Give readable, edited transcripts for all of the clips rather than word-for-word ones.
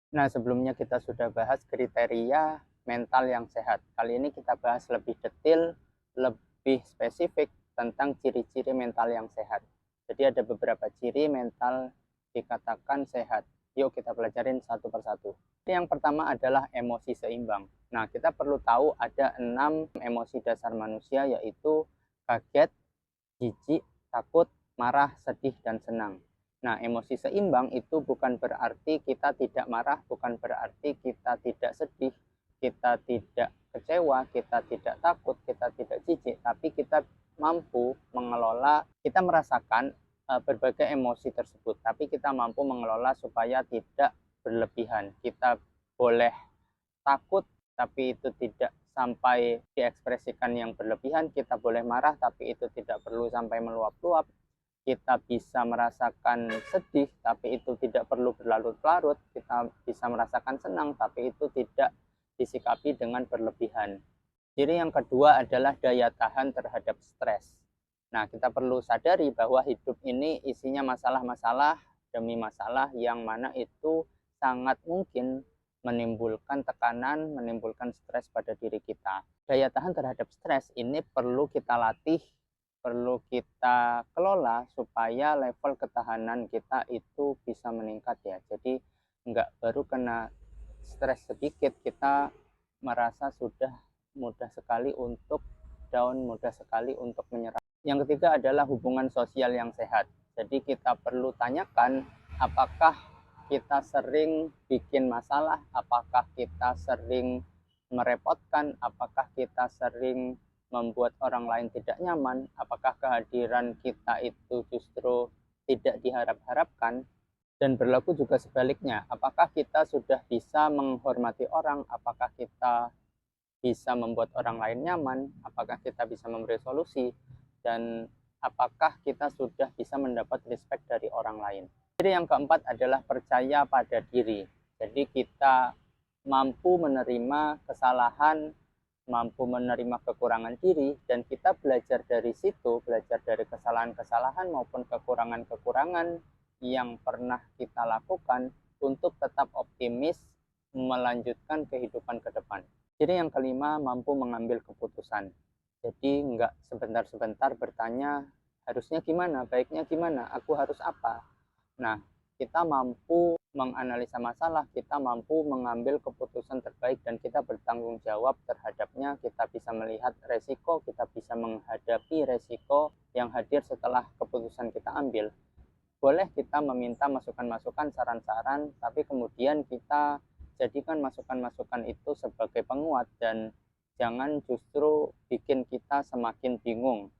Nah, sebelumnya kita sudah bahas kriteria mental yang sehat. Kali ini kita bahas lebih detail, lebih spesifik tentang ciri-ciri mental yang sehat. Jadi ada beberapa ciri mental dikatakan sehat. Yuk kita pelajarin satu persatu. Yang pertama adalah emosi seimbang. Nah, kita perlu tahu ada 6 emosi dasar manusia, yaitu kaget, jijik, takut, marah, sedih, dan senang. Nah, emosi seimbang itu bukan berarti kita tidak marah, bukan berarti kita tidak sedih, kita tidak kecewa, kita tidak takut, kita tidak jijik, tapi kita mampu mengelola, kita merasakan berbagai emosi tersebut, tapi kita mampu mengelola supaya tidak berlebihan. Kita boleh takut, tapi itu tidak sampai diekspresikan yang berlebihan. Kita boleh marah, tapi itu tidak perlu sampai meluap-luap. Kita bisa merasakan sedih, tapi itu tidak perlu berlarut-larut. Kita bisa merasakan senang, tapi itu tidak disikapi dengan berlebihan. Jadi yang kedua adalah daya tahan terhadap stres. Nah, kita perlu sadari bahwa hidup ini isinya masalah-masalah demi masalah yang mana itu sangat mungkin menimbulkan tekanan, menimbulkan stres pada diri kita. Daya tahan terhadap stres ini perlu kita latih, perlu kita kelola supaya level ketahanan kita itu bisa meningkat ya. Jadi enggak baru kena stres sedikit kita merasa sudah mudah sekali untuk down, mudah sekali untuk menyerah. Yang ketiga adalah hubungan sosial yang sehat. Jadi kita perlu tanyakan apakah kita sering bikin masalah, apakah kita sering merepotkan, apakah kita sering membuat orang lain tidak nyaman, apakah kehadiran kita itu justru tidak diharap-harapkan, dan berlaku juga sebaliknya. Apakah kita sudah bisa menghormati orang, apakah kita bisa membuat orang lain nyaman, apakah kita bisa memberi solusi, dan apakah kita sudah bisa mendapat respect dari orang lain. Jadi yang keempat adalah percaya pada diri. Jadi kita mampu menerima kesalahan, mampu menerima kekurangan diri, dan kita belajar dari situ, belajar dari kesalahan-kesalahan maupun kekurangan-kekurangan yang pernah kita lakukan untuk tetap optimis melanjutkan kehidupan ke depan. Jadi yang kelima, mampu mengambil keputusan. Jadi nggak sebentar-sebentar bertanya, harusnya gimana, baiknya gimana, aku harus apa. Nah, kita mampu menganalisa masalah, kita mampu mengambil keputusan terbaik, dan kita bertanggung jawab terhadapnya. Kita bisa melihat resiko, kita bisa menghadapi resiko yang hadir setelah keputusan kita ambil. Boleh kita meminta masukan-masukan, saran-saran, tapi kemudian kita jadikan masukan-masukan itu sebagai penguat, dan jangan justru bikin kita semakin bingung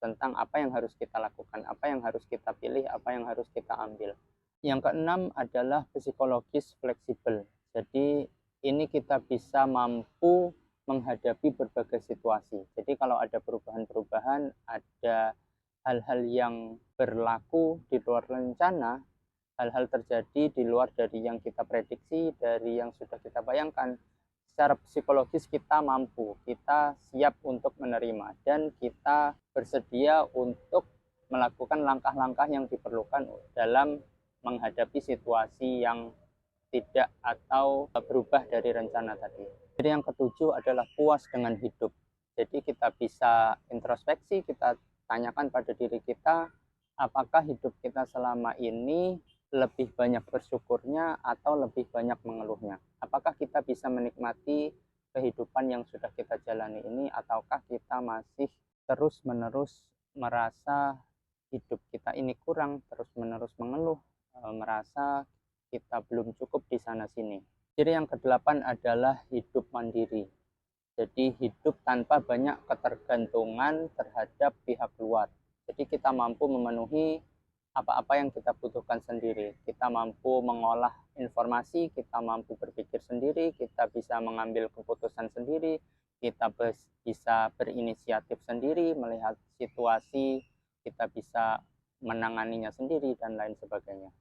tentang apa yang harus kita lakukan, apa yang harus kita pilih, apa yang harus kita ambil. Yang keenam adalah psikologis fleksibel. Jadi ini kita bisa mampu menghadapi berbagai situasi. Jadi kalau ada perubahan-perubahan, ada hal-hal yang berlaku di luar rencana, hal-hal terjadi di luar dari yang kita prediksi, dari yang sudah kita bayangkan, secara psikologis kita mampu, kita siap untuk menerima, dan kita bersedia untuk melakukan langkah-langkah yang diperlukan dalam menghadapi situasi yang tidak atau berubah dari rencana tadi. Jadi yang ketujuh adalah puas dengan hidup. Jadi kita bisa introspeksi, kita tanyakan pada diri kita, apakah hidup kita selama ini lebih banyak bersyukurnya atau lebih banyak mengeluhnya. Apakah kita bisa menikmati kehidupan yang sudah kita jalani ini, ataukah kita masih terus-menerus merasa hidup kita ini kurang, terus-menerus mengeluh, merasa kita belum cukup di sana-sini. Jadi yang kedelapan adalah hidup mandiri. Jadi hidup tanpa banyak ketergantungan terhadap pihak luar. Jadi kita mampu memenuhi apa-apa yang kita butuhkan sendiri. Kita mampu mengolah informasi, kita mampu berpikir sendiri, kita bisa mengambil keputusan sendiri, kita bisa berinisiatif sendiri, melihat situasi, kita bisa menanganinya sendiri, dan lain sebagainya.